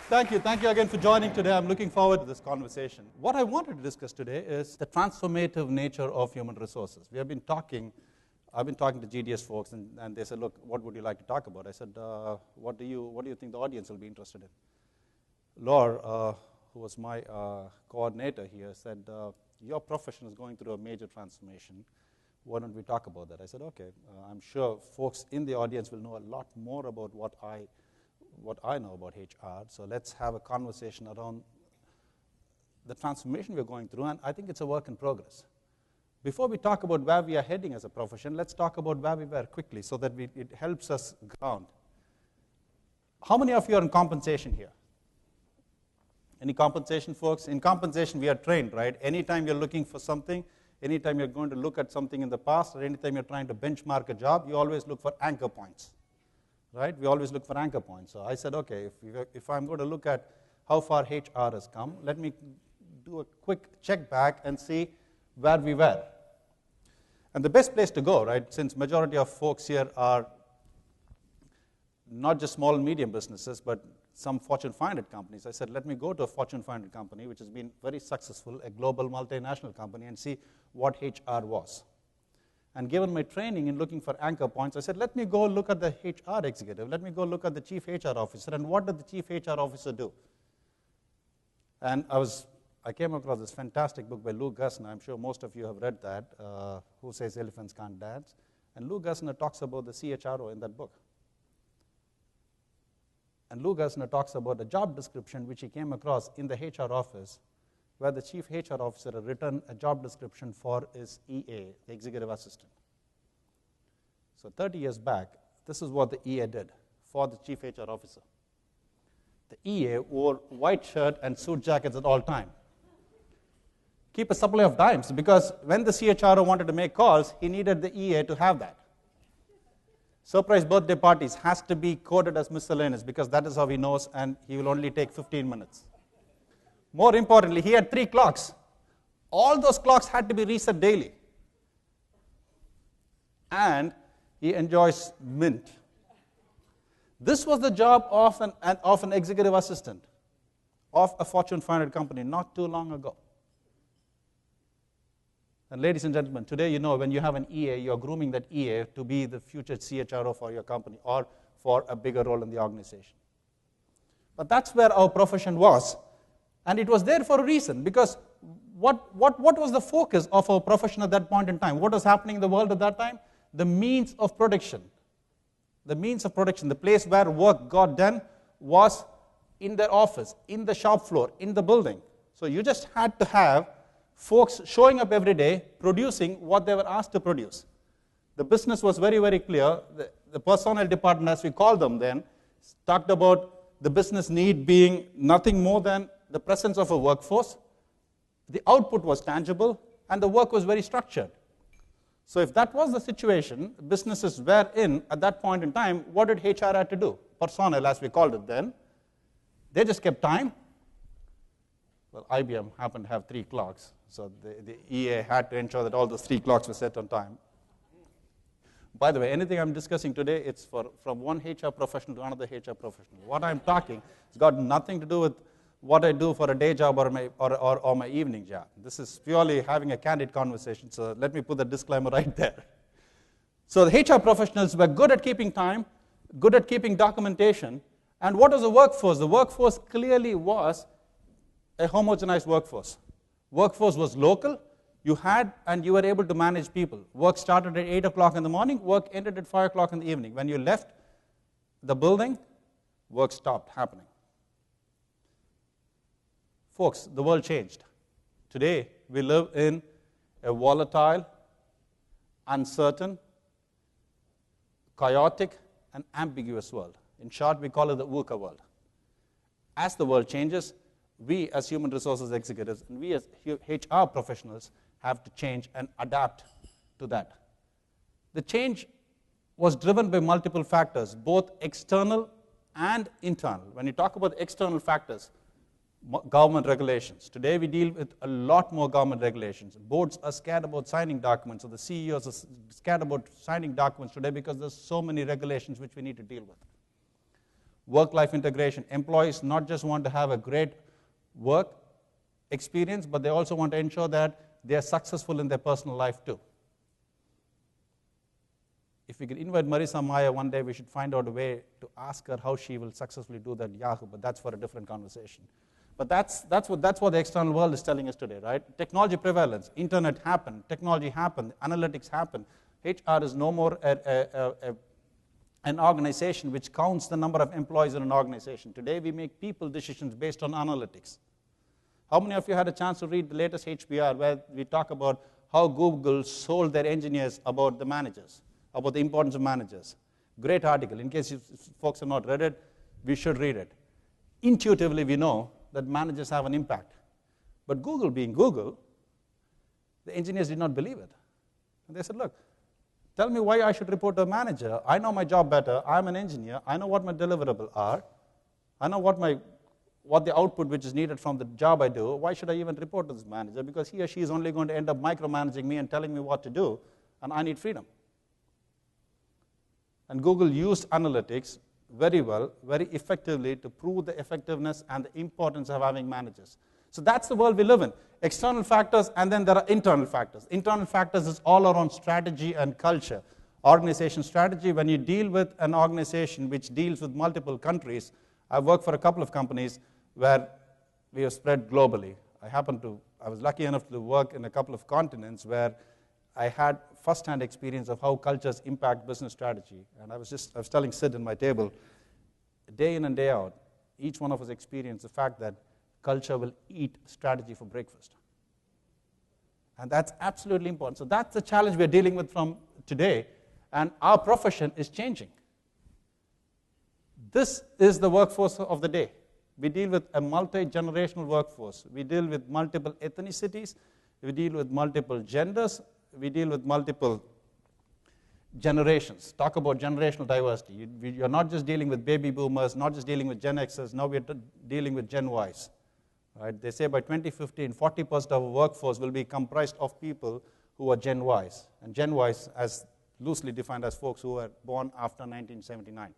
Thank you again for joining today. I'm looking forward to this conversation. What I wanted to discuss today is the transformative nature of human resources. I've been talking to GDS folks, and they said, look, what would you like to talk about? I said, what do you think the audience will be interested in? Laura, who was my coordinator here, said, your profession is going through a major transformation. Why don't we talk about that? I said, okay, I'm sure folks in the audience will know a lot more about what I know about HR. So let's have a conversation around the transformation we're going through, and I think it's a work in progress. Before we talk about where we are heading as a profession, let's talk about where we were quickly so that it helps us ground. How many of you are in compensation here? Any compensation folks? In compensation, we are trained, right? Anytime you're looking for something, anytime you're going to look at something in the past, or anytime you're trying to benchmark a job, you always look for anchor points. Right? We always look for anchor points. So I said, okay, if I'm going to look at how far HR has come, let me do a quick check back and see where we were. And the best place to go, right, since majority of folks here are not just small and medium businesses, but some Fortune 500 companies, I said, let me go to a Fortune 500 company, which has been very successful, a global multinational company, and see what HR was. And given my training in looking for anchor points, I said, let me go look at the HR executive. Let me go look at the chief HR officer. And what did the chief HR officer do? And I came across this fantastic book by Lou Gerstner. I'm sure most of you have read that, Who Says Elephants Can't Dance. And Lou Gerstner talks about the CHRO in that book. And Lou Gerstner talks about a job description which he came across in the HR office, where the chief HR officer had written a job description for his EA, the executive assistant. So 30 years back, this is what the EA did for the chief HR officer. The EA wore white shirt and suit jackets at all time. Keep a supply of dimes, because when the CHRO wanted to make calls, he needed the EA to have that. Surprise birthday parties has to be coded as miscellaneous, because that is how he knows, and he will only take 15 minutes. More importantly, he had 3 clocks. All those clocks had to be reset daily. And he enjoys mint. This was the job of an executive assistant of a Fortune 500 company not too long ago. And ladies and gentlemen, today you know when you have an EA, you're grooming that EA to be the future CHRO for your company or for a bigger role in the organization. But that's where our profession was. And it was there for a reason, because what was the focus of our profession at that point in time? What was happening in the world at that time? The means of production. The means of production, the place where work got done was in their office, in the shop floor, in the building. So you just had to have folks showing up every day, producing what they were asked to produce. The business was very, very clear. The personnel department, as we called them then, talked about the business need being nothing more than the presence of a workforce. The output was tangible, and the work was very structured. So if that was the situation businesses were in at that point in time, what did HR have to do? Personnel, as we called it then. They just kept time. Well, IBM happened to have 3 clocks, so the EA had to ensure that all those 3 clocks were set on time. By the way, anything I'm discussing today, it's from one HR professional to another HR professional. What I'm talking has got nothing to do with what I do for a day job or my evening job. This is purely having a candid conversation, so let me put the disclaimer right there. So the HR professionals were good at keeping time, good at keeping documentation, and what was the workforce? The workforce clearly was a homogenized workforce. Workforce was local. You had and you were able to manage people. Work started at 8 o'clock in the morning, work ended at 5 o'clock in the evening. When you left the building, work stopped happening. Folks, the world changed. Today, we live in a volatile, uncertain, chaotic, and ambiguous world. In short, we call it the VUCA world. As the world changes, we as human resources executives and we as HR professionals have to change and adapt to that. The change was driven by multiple factors, both external and internal. When you talk about external factors, government regulations. Today we deal with a lot more government regulations. Boards are scared about signing documents, or the CEOs are scared about signing documents today because there's so many regulations which we need to deal with. work-life integration. Employees not just want to have a great work experience, but they also want to ensure that they are successful in their personal life too. If we could invite Marisa Mayer one day, we should find out a way to ask her how she will successfully do that at Yahoo, but that's for a different conversation. But that's what the external world is telling us today, right? Technology prevalence, internet happened, technology happened, analytics happened. HR is no more an organization which counts the number of employees in an organization. Today we make people decisions based on analytics. How many of you had a chance to read the latest HBR where we talk about how Google sold their engineers about the managers, about the importance of managers? Great article. In case you folks have not read it, we should read it. Intuitively, we know that managers have an impact. But Google being Google, the engineers did not believe it. And they said, look, tell me why I should report to a manager. I know my job better. I'm an engineer. I know what my deliverables are. I know what the output which is needed from the job I do. Why should I even report to this manager? Because he or she is only going to end up micromanaging me and telling me what to do, and I need freedom. And Google used analytics very well, very effectively to prove the effectiveness and the importance of having managers. So that's the world we live in. External factors, and then there are internal factors. Internal factors is all around strategy and culture. Organization strategy, when you deal with an organization which deals with multiple countries, I've worked for a couple of companies where we have spread globally. I was lucky enough to work in a couple of continents where I had first-hand experience of how cultures impact business strategy. And I was telling Sid in my table, day in and day out, each one of us experienced the fact that culture will eat strategy for breakfast. And that's absolutely important. So that's the challenge we're dealing with from today, and our profession is changing. This is the workforce of the day. We deal with a multi-generational workforce. We deal with multiple ethnicities. We deal with multiple genders. We deal with multiple generations. Talk about generational diversity. You're not just dealing with baby boomers, not just dealing with Gen Xers, now we're dealing with Gen Ys. Right? They say by 2015, 40% of our workforce will be comprised of people who are Gen Ys. And Gen Ys, as loosely defined as folks who were born after 1979.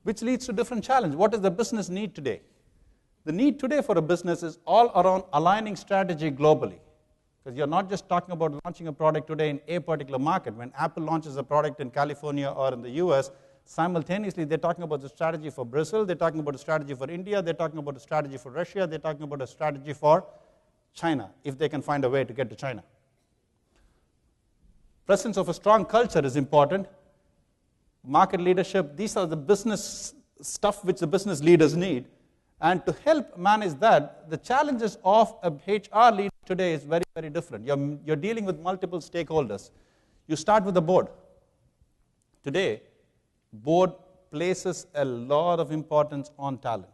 Which leads to different challenge. What does the business need today? The need today for a business is all around aligning strategy globally. Because you're not just talking about launching a product today in a particular market. When Apple launches a product in California or in the US, simultaneously they're talking about the strategy for Brazil, they're talking about a strategy for India, they're talking about a strategy for Russia, they're talking about a strategy for China, if they can find a way to get to China. Presence of a strong culture is important. Market leadership, these are the business stuff which the business leaders need. And to help manage that, the challenges of a HR leader today is very, very different. You're dealing with multiple stakeholders. You start with the board. Today, board places a lot of importance on talent.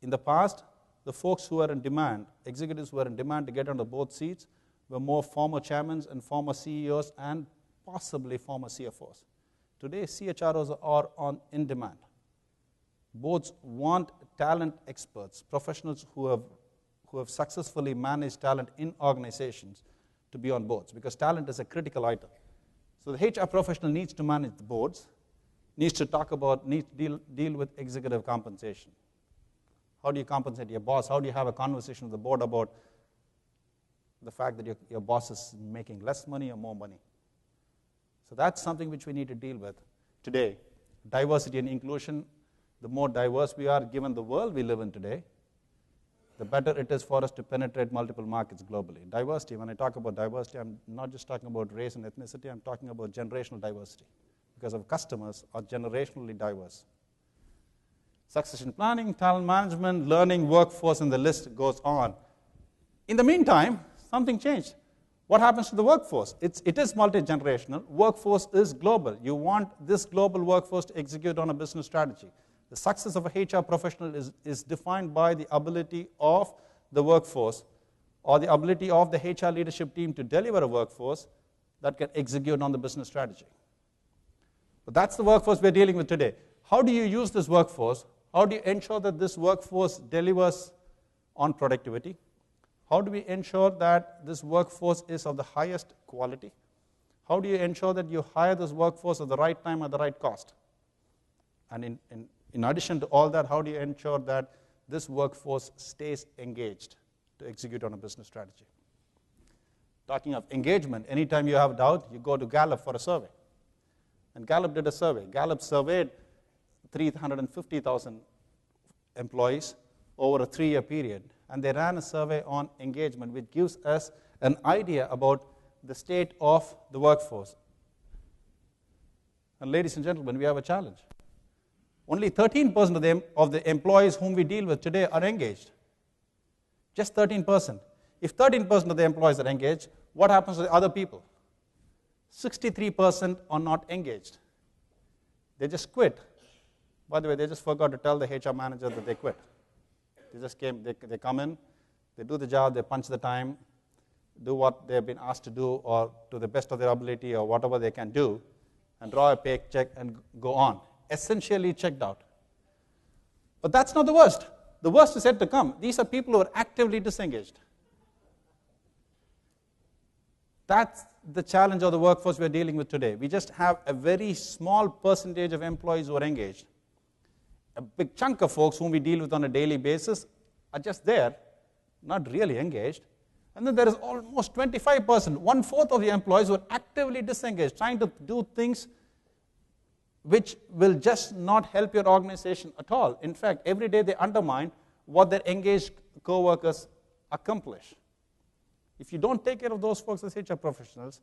In the past, the folks who were in demand, executives who were in demand to get on the board seats, were more former chairmen and former CEOs and possibly former CFOs. Today, CHROs are in demand. Boards want talent experts, professionals who have successfully managed talent in organizations to be on boards, because talent is a critical item. So the HR professional needs to manage the boards, needs to deal with executive compensation. How do you compensate your boss? How do you have a conversation with the board about the fact that your boss is making less money or more money? So that's something which we need to deal with today. Diversity and inclusion, the more diverse we are, given the world we live in today, the better it is for us to penetrate multiple markets globally. Diversity, when I talk about diversity, I'm not just talking about race and ethnicity, I'm talking about generational diversity, because our customers are generationally diverse. Succession planning, talent management, learning, workforce, and the list goes on. In the meantime, something changed. What happens to the workforce? It is multi-generational. Workforce is global. You want this global workforce to execute on a business strategy. The success of a HR professional is defined by the ability of the workforce or the ability of the HR leadership team to deliver a workforce that can execute on the business strategy. But that's the workforce we're dealing with today. How do you use this workforce? How do you ensure that this workforce delivers on productivity? How do we ensure that this workforce is of the highest quality? How do you ensure that you hire this workforce at the right time at the right cost? And in addition to all that, how do you ensure that this workforce stays engaged to execute on a business strategy? Talking of engagement, anytime you have doubt, you go to Gallup for a survey. And Gallup did a survey. Gallup surveyed 350,000 employees over a 3-year period. And they ran a survey on engagement, which gives us an idea about the state of the workforce. And ladies and gentlemen, we have a challenge. Only 13% of the employees whom we deal with today are engaged. Just 13%. If 13% of the employees are engaged, what happens to the other people? 63% are not engaged. They just quit. By the way, they just forgot to tell the HR manager that they quit. They just came, they come in, they do the job, they punch the time, do what they've been asked to do or to the best of their ability or whatever they can do, and draw a paycheck and go on. Essentially checked out. But that's not the worst. The worst is yet to come. These are people who are actively disengaged. That's the challenge of the workforce we're dealing with today. We just have a very small percentage of employees who are engaged. A big chunk of folks whom we deal with on a daily basis are just there, not really engaged. And then there is almost 25%, 1/4 of the employees who are actively disengaged, trying to do things which will just not help your organization at all. In fact, every day they undermine what their engaged co-workers accomplish. If you don't take care of those folks as HR professionals,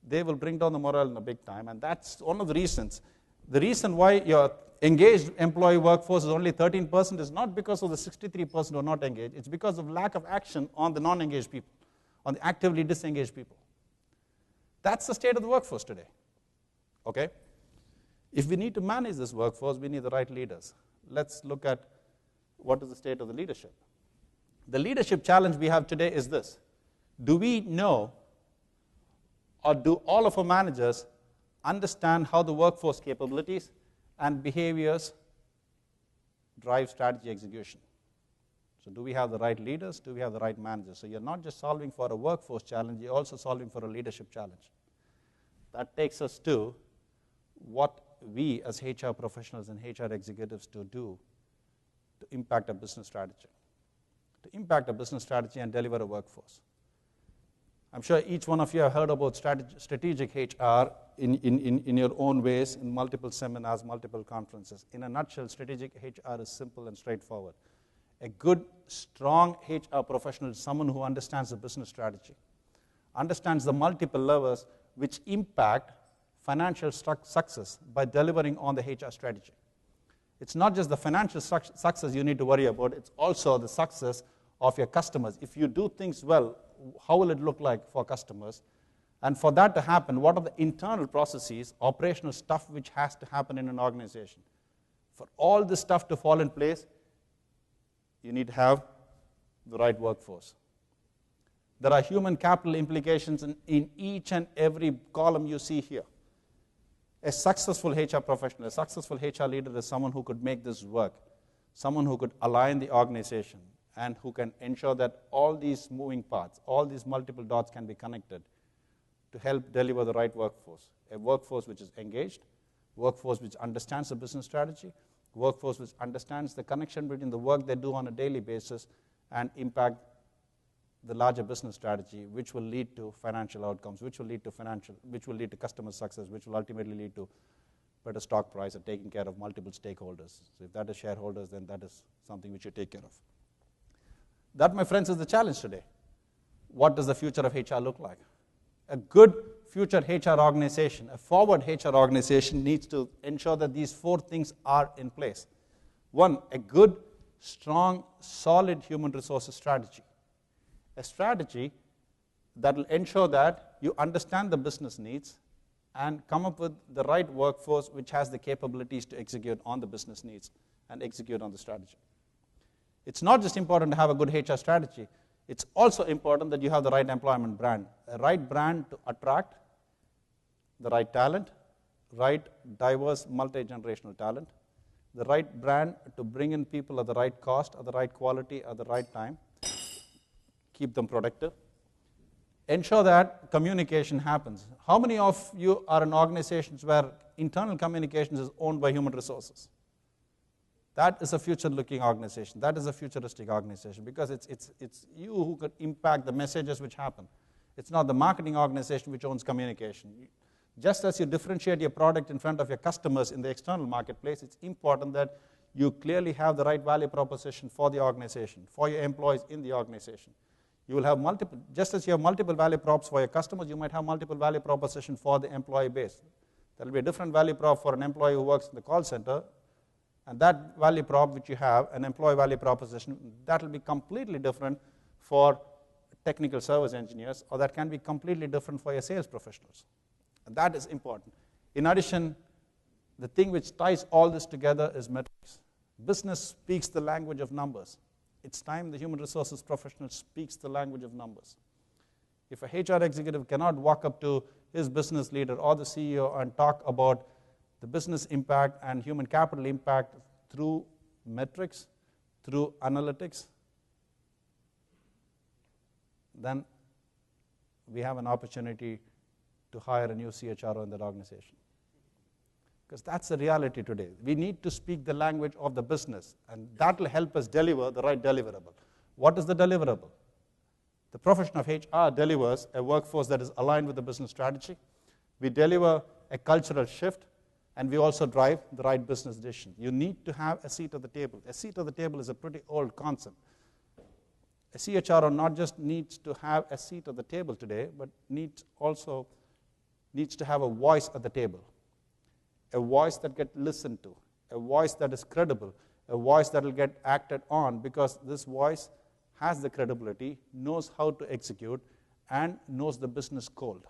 they will bring down the morale in a big time, and that's one of the reasons. The reason why your engaged employee workforce is only 13% is not because of the 63% who are not engaged. It's because of lack of action on the non-engaged people, on the actively disengaged people. That's the state of the workforce today. Okay? If we need to manage this workforce, we need the right leaders. Let's look at what is the state of the leadership. The leadership challenge we have today is this. Do we know, or do all of our managers understand how the workforce capabilities and behaviors drive strategy execution? So do we have the right leaders? Do we have the right managers? So you're not just solving for a workforce challenge, you're also solving for a leadership challenge. That takes us to what we as HR professionals and HR executives to do to impact a business strategy. To impact a business strategy and deliver a workforce. I'm sure each one of you have heard about strategic HR in your own ways, in multiple seminars, multiple conferences. In a nutshell, strategic HR is simple and straightforward. A good, strong HR professional is someone who understands the business strategy, understands the multiple levers which impact financial success by delivering on the HR strategy. It's not just the financial success you need to worry about, it's also the success of your customers. If you do things well, how will it look like for customers? And for that to happen, what are the internal processes, operational stuff which has to happen in an organization? For all this stuff to fall in place, you need to have the right workforce. There are human capital implications in each and every column you see here. A successful HR professional, a successful HR leader is someone who could make this work, someone who could align the organization, and who can ensure that all these moving parts, all these multiple dots can be connected to help deliver the right workforce. A workforce which is engaged, workforce which understands the business strategy, workforce which understands the connection between the work they do on a daily basis and impact the larger business strategy, which will lead to financial outcomes, which will lead to customer success, which will ultimately lead to better stock price and taking care of multiple stakeholders. So if that is shareholders, then that is something which you take care of. That, my friends, is the challenge today. What does the future of HR look like? A good future HR organization, a forward HR organization needs to ensure that these 4 things are in place. 1, a good, strong, solid human resources strategy. A strategy that will ensure that you understand the business needs and come up with the right workforce which has the capabilities to execute on the business needs and execute on the strategy. It's not just important to have a good HR strategy, it's also important that you have the right employment brand, a right brand to attract the right talent, right diverse multi-generational talent, the right brand to bring in people at the right cost, at the right quality, at the right time, keep them productive, ensure that communication happens. How many of you are in organizations where internal communications is owned by human resources? That is a future-looking organization. That is a futuristic organization because it's you who could impact the messages which happen. It's not the marketing organization which owns communication. Just as you differentiate your product in front of your customers in the external marketplace, it's important that you clearly have the right value proposition for the organization, for your employees in the organization. You will have multiple, just as you have multiple value props for your customers, you might have multiple value proposition for the employee base. There will be a different value prop for an employee who works in the call center, and that value prop which you have, an employee value proposition, that will be completely different for technical service engineers, or that can be completely different for your sales professionals. And that is important. In addition, the thing which ties all this together is metrics. Business speaks the language of numbers. It's time the human resources professional speaks the language of numbers. If a HR executive cannot walk up to his business leader or the CEO and talk about the business impact and human capital impact through metrics, through analytics, then we have an opportunity to hire a new CHRO in that organization. Because that's the reality today. We need to speak the language of the business, and that will help us deliver the right deliverable. What is the deliverable? The profession of HR delivers a workforce that is aligned with the business strategy. We deliver a cultural shift, and we also drive the right business decision. You need to have a seat at the table. A seat at the table is a pretty old concept. A CHRO not just needs to have a seat at the table today, but also needs to have a voice at the table. A voice that gets listened to, a voice that is credible, a voice that will get acted on because this voice has the credibility, knows how to execute, and knows the business cold.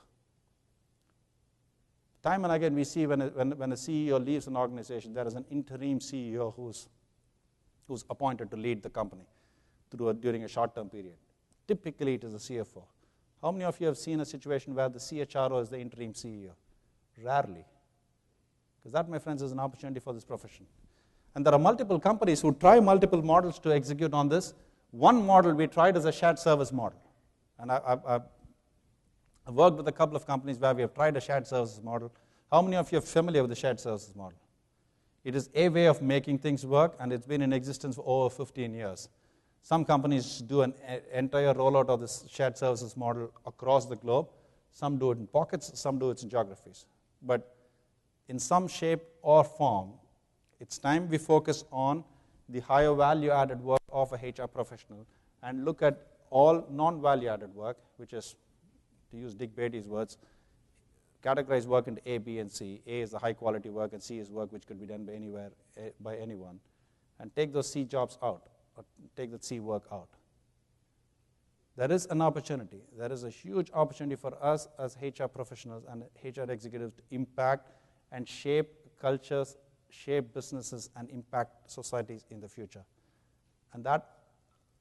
Time and again we see when a CEO leaves an organization, there is an interim CEO who's appointed to lead the company during a short-term period. Typically it is a CFO. How many of you have seen a situation where the CHRO is the interim CEO? Rarely. Because that, my friends, is an opportunity for this profession. And there are multiple companies who try multiple models to execute on this. One model we tried is a shared service model. And I've worked with a couple of companies where we have tried a shared services model. How many of you are familiar with the shared services model? It is a way of making things work, and it's been in existence for over 15 years. Some companies do an entire rollout of this shared services model across the globe. Some do it in pockets, some do it in geographies. But in some shape or form, it's time we focus on the higher value-added work of a HR professional and look at all non-value-added work, which is, to use Dick Beatty's words, categorize work into A, B, and C. A is the high-quality work, and C is work which could be done by anywhere, by anyone. And take those C jobs out, or take the C work out. There is an opportunity. There is a huge opportunity for us as HR professionals and HR executives to impact and shape cultures, shape businesses, and impact societies in the future. And that,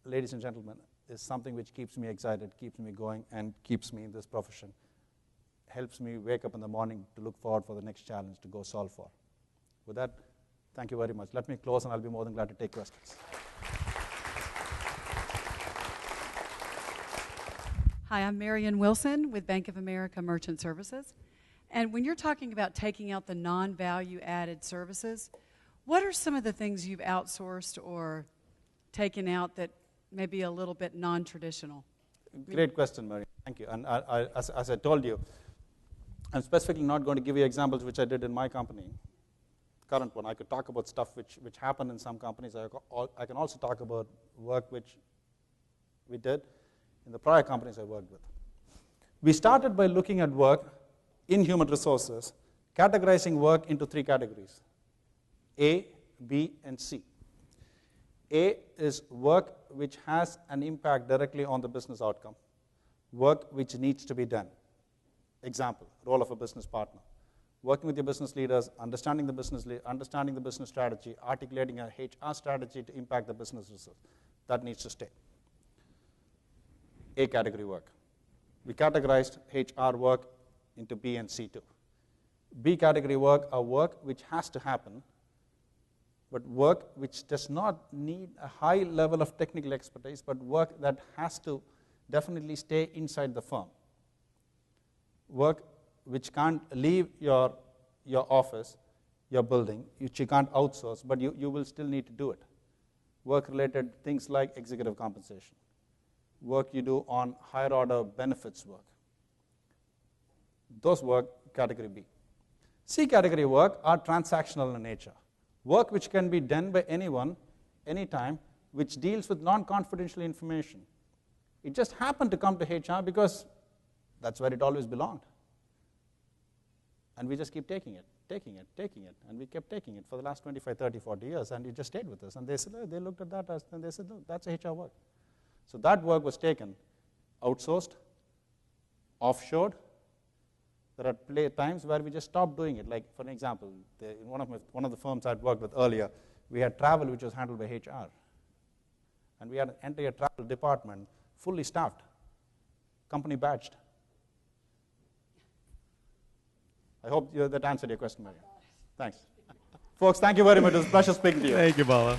ladies and gentlemen, is something which keeps me excited, keeps me going, and keeps me in this profession. Helps me wake up in the morning to look forward for the next challenge to go solve for. With that, thank you very much. Let me close, and I'll be more than glad to take questions. Hi, I'm Marion Wilson with Bank of America Merchant Services. And when you're talking about taking out the non-value-added services, what are some of the things you've outsourced or taken out that may be a little bit non-traditional? Great question, Marion. Thank you. And as I told you, I'm specifically not going to give you examples which I did in my company, current one. I could talk about stuff which happened in some companies. I can also talk about work which we did in the prior companies I worked with. We started by looking at work in human resources, categorizing work into 3 categories, A, B, and C. A is work which has an impact directly on the business outcome, work which needs to be done. Example, role of a business partner. Working with your business leaders, understanding the business strategy, articulating a HR strategy to impact the business results. That needs to stay. A category work. We categorized HR work into B and C too. B category work are work which has to happen, but work which does not need a high level of technical expertise, but work that has to definitely stay inside the firm. work which can't leave your office, your building, which you can't outsource, but you will still need to do it. Work-related things like executive compensation, work you do on higher-order benefits work. Those work category B. C category work are transactional in nature. Work which can be done by anyone, anytime, which deals with non-confidential information. It just happened to come to HR because that's where it always belonged. And we just keep taking it, and we kept taking it for the last 25, 30, 40 years, and it just stayed with us. And they said, they looked at that, and they said, no, that's HR work. So that work was taken, outsourced, offshored. There are times where we just stopped doing it. Like, for an example, in one of the firms I'd worked with earlier, we had travel which was handled by HR. And we had an entire travel department fully staffed, company badged. I hope that answered your question, Marian. Thanks. Folks, thank you very much. It was a pleasure speaking to you. Thank you, Bala.